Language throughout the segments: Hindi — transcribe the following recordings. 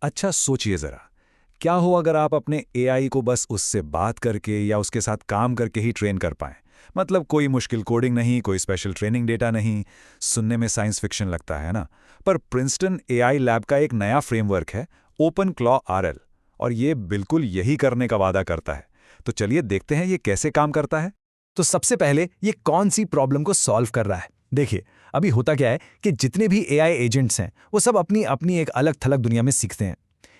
अच्छा सोचिए जरा, क्या हो अगर आप अपने एआई को बस उससे बात करके या उसके साथ काम करके ही ट्रेन कर पाएं। मतलब कोई मुश्किल कोडिंग नहीं, कोई स्पेशल ट्रेनिंग डेटा नहीं। सुनने में साइंस फिक्शन लगता है ना। पर प्रिंसटन एआई लैब का एक नया फ्रेमवर्क है, ओपन क्लॉ आरएल, और ये बिल्कुल यही करने का वादा करता है। तो चलिए देखते हैं ये कैसे काम करता है। तो सबसे पहले ये कौन सी प्रॉब्लम को सॉल्व कर रहा है। देखिए, अभी होता क्या है कि जितने भी एआई एजेंट्स हैं वो सब अपनी अपनी एक अलग थलग दुनिया में सीखते हैं।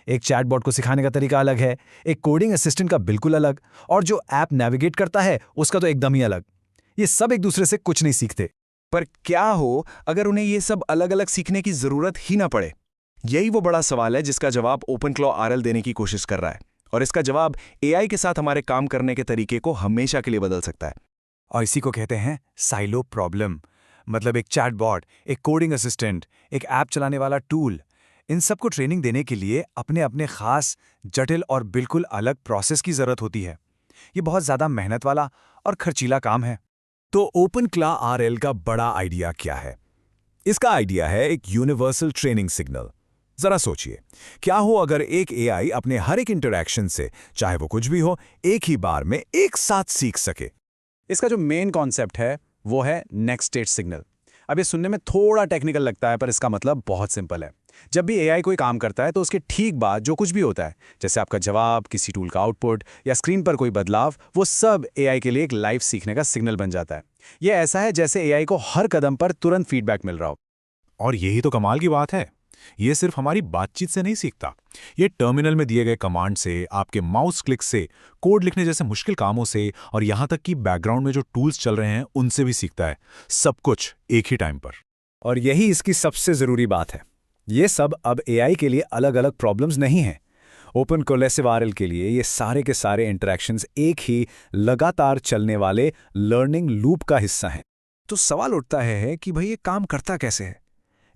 एक चैटबॉट को सिखाने का तरीका अलग है, एक कोडिंग असिस्टेंट का बिल्कुल अलग, और जो ऐप नेविगेट करता है उसका तो एकदम ही अलग। ये सब एक दूसरे से कुछ नहीं सीखते। पर क्या हो अगर उन्हें ये सब अलग अलग सीखने की जरूरत ही ना पड़े? यही वो बड़ा सवाल है जिसका जवाब ओपन क्लॉ आरएल देने की कोशिश कर रहा है। और इसका जवाब एआई के साथ हमारे काम करने के तरीके को हमेशा के लिए बदल सकता है। और इसी को कहते हैं साइलो प्रॉब्लम। मतलब एक चैटबॉट, एक कोडिंग असिस्टेंट, एक ऐप चलाने वाला टूल, इन सबको ट्रेनिंग देने के लिए अपने अपने खास, जटिल और बिल्कुल अलग प्रोसेस की जरूरत होती है। ये बहुत ज्यादा मेहनत वाला और खर्चीला काम है। तो ओपन क्लॉ आरएल का बड़ा आइडिया क्या है? इसका आइडिया है एक यूनिवर्सल ट्रेनिंग सिग्नल। जरा सोचिए, क्या हो अगर एक एआई अपने हर एक इंटरैक्शन से, चाहे वो कुछ भी हो, एक ही बार में एक साथ सीख सके। इसका जो मेन कॉन्सेप्ट है वो है नेक्स्ट स्टेट सिग्नल। अब ये सुनने में थोड़ा टेक्निकल लगता है पर इसका मतलब बहुत सिंपल है। जब भी एआई कोई काम करता है तो उसके ठीक बाद जो कुछ भी होता है, जैसे आपका जवाब, किसी टूल का आउटपुट या स्क्रीन पर कोई बदलाव, वो सब एआई के लिए एक लाइव सीखने का सिग्नल बन जाता है। ये ऐसा है जैसे एआई को हर कदम पर तुरंत फीडबैक मिल रहा हो। और यही तो कमाल की बात है। ये सिर्फ हमारी बातचीत से नहीं सीखता, ये टर्मिनल में दिए गए कमांड से, आपके माउस क्लिक से, कोड लिखने जैसे मुश्किल कामों से, और यहां तक कि बैकग्राउंड में जो टूल्स चल रहे हैं उनसे भी सीखता है। सब कुछ एक ही टाइम पर। और यही इसकी सबसे जरूरी बात है। ये सब अब एआई के लिए अलग अलग प्रॉब्लम्स नहीं हैं। ओपन कोलेसिव आरएल के लिए ये सारे के सारे इंटरैक्शंस एक ही लगातार चलने वाले लर्निंग लूप का हिस्सा हैं। तो सवाल उठता है कि भाई ये काम करता कैसे है।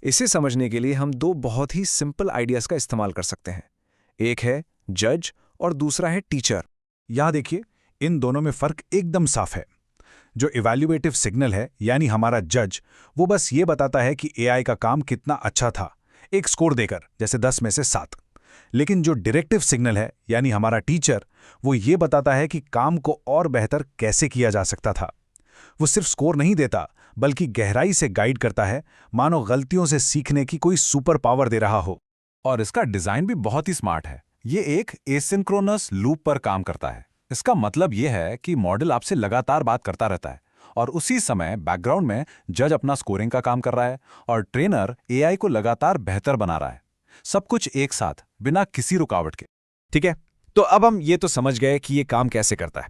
इसे समझने के लिए हम दो बहुत ही सिंपल आइडियाज का इस्तेमाल कर सकते हैं। एक है जज और दूसरा है टीचर। यहां देखिए, इन दोनों में फर्क एकदम साफ है। जो इवैल्यूएटिव सिग्नल है, यानी हमारा जज, वो बस ये बताता है कि एआई का काम कितना अच्छा था, एक स्कोर देकर, जैसे 10 में से 7। लेकिन जो डायरेक्टिव सिग्नल है, यानी हमारा टीचर, वो ये बताता है कि काम को और बेहतर कैसे किया जा सकता था। वो सिर्फ स्कोर नहीं देता, बल्कि गहराई से गाइड करता है, मानो गलतियों से सीखने की कोई सुपर पावर दे रहा हो। और इसका डिजाइन भी बहुत ही स्मार्ट है। ये एक एसिंक्रोनस लूप पर काम करता है। इसका मतलब ये है कि मॉडल आपसे लगातार बात करता रहता है, और उसी समय बैकग्राउंड में जज अपना स्कोरिंग का काम कर रहा है, और ट्रेनर एआई को लगातार बेहतर बना रहा है। सब कुछ एक साथ, बिना किसी रुकावट के। ठीक है, तो अब हम ये तो समझ गए कि ये काम कैसे करता है।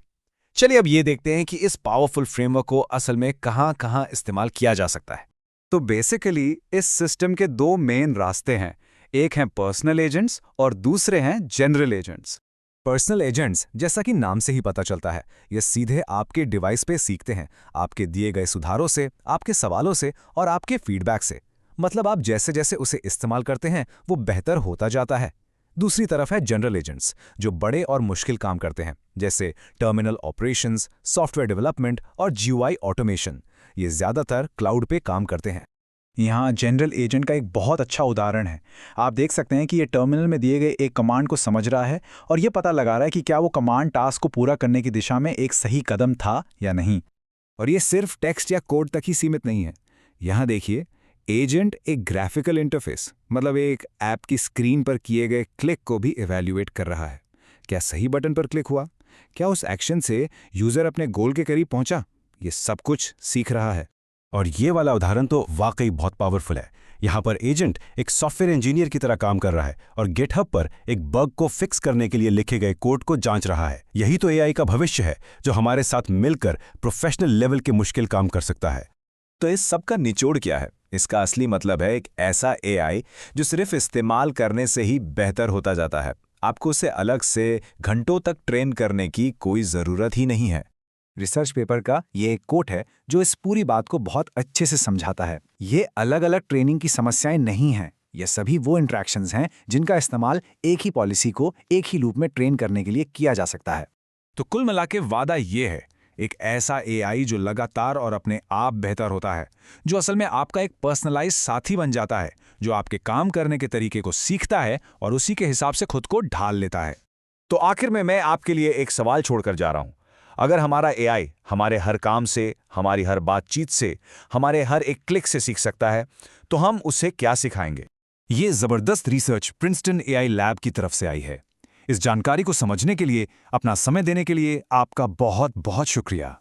चलिए अब ये देखते हैं कि इस पावरफुल फ्रेमवर्क को असल में कहां कहां इस्तेमाल किया जा सकता है। तो बेसिकली इस सिस्टम के दो मेन रास्ते हैं। एक हैं पर्सनल एजेंट्स और दूसरे हैं जनरल एजेंट्स। पर्सनल एजेंट्स, जैसा कि नाम से ही पता चलता है, ये सीधे आपके डिवाइस पे सीखते हैं, आपके दिए गए सुधारों से, आपके सवालों से और आपके फीडबैक से। मतलब आप जैसे जैसे उसे इस्तेमाल करते हैं वो बेहतर होता जाता है। दूसरी तरफ है जनरल एजेंट्स, जो बड़े और मुश्किल काम करते हैं, जैसे टर्मिनल ऑपरेशंस, सॉफ्टवेयर डेवलपमेंट और जीयूआई ऑटोमेशन। ये ज्यादातर क्लाउड पे काम करते हैं। यहाँ जनरल एजेंट का एक बहुत अच्छा उदाहरण है। आप देख सकते हैं कि ये टर्मिनल में दिए गए एक कमांड को समझ रहा है और ये पता लगा रहा है कि क्या वो कमांड टास्क को पूरा करने की दिशा में एक सही कदम था या नहीं। और ये सिर्फ टेक्स्ट या कोड तक ही सीमित नहीं है। यहाँ देखिए, एजेंट एक ग्राफिकल इंटरफेस, मतलब एक ऐप की स्क्रीन पर किए गए क्लिक को भी इवैल्यूएट कर रहा है। क्या सही बटन पर क्लिक हुआ? क्या उस एक्शन से यूजर अपने गोल के करीब पहुंचा? ये सब कुछ सीख रहा है। और ये वाला उदाहरण तो वाकई बहुत पावरफुल है। यहाँ पर एजेंट एक सॉफ्टवेयर इंजीनियर की तरह काम कर रहा है और गिटहब पर एक बग को फिक्स करने के लिए लिखे गए कोड को जांच रहा है। यही तो एआई का भविष्य है, जो हमारे साथ मिलकर प्रोफेशनल लेवल के मुश्किल काम कर सकता है। तो इस सब का निचोड़ क्या है? इसका असली मतलब है एक ऐसा एआई जो सिर्फ इस्तेमाल करने से ही बेहतर होता जाता है। आपको उसे अलग से घंटों तक ट्रेन करने की कोई जरूरत ही नहीं है। रिसर्च पेपर का ये एक कोट है जो इस पूरी बात को बहुत अच्छे से समझाता है। ये अलग अलग ट्रेनिंग की समस्याएं नहीं हैं, ये सभी वो इंटरैक्शंस हैं जिनका इस्तेमाल एक ही पॉलिसी को एक ही लूप में ट्रेन करने के लिए किया जा सकता है। तो कुल मिला के वादा ये है, एक ऐसा एआई जो लगातार और अपने आप बेहतर होता है, जो असल में आपका एक पर्सनलाइज साथी बन जाता है, जो आपके काम करने के तरीके को सीखता है और उसी के हिसाब से खुद को ढाल लेता है। तो आखिर में मैं आपके लिए एक सवाल छोड़कर जा रहा हूं। अगर हमारा एआई हमारे हर काम से, हमारी हर बातचीत से, हमारे हर एक क्लिक से सीख सकता है, तो हम उसे क्या सिखाएंगे? ये जबरदस्त रिसर्च प्रिंसटन एआई लैब की तरफ से आई है। इस जानकारी को समझने के लिए, अपना समय देने के लिए आपका बहुत बहुत शुक्रिया।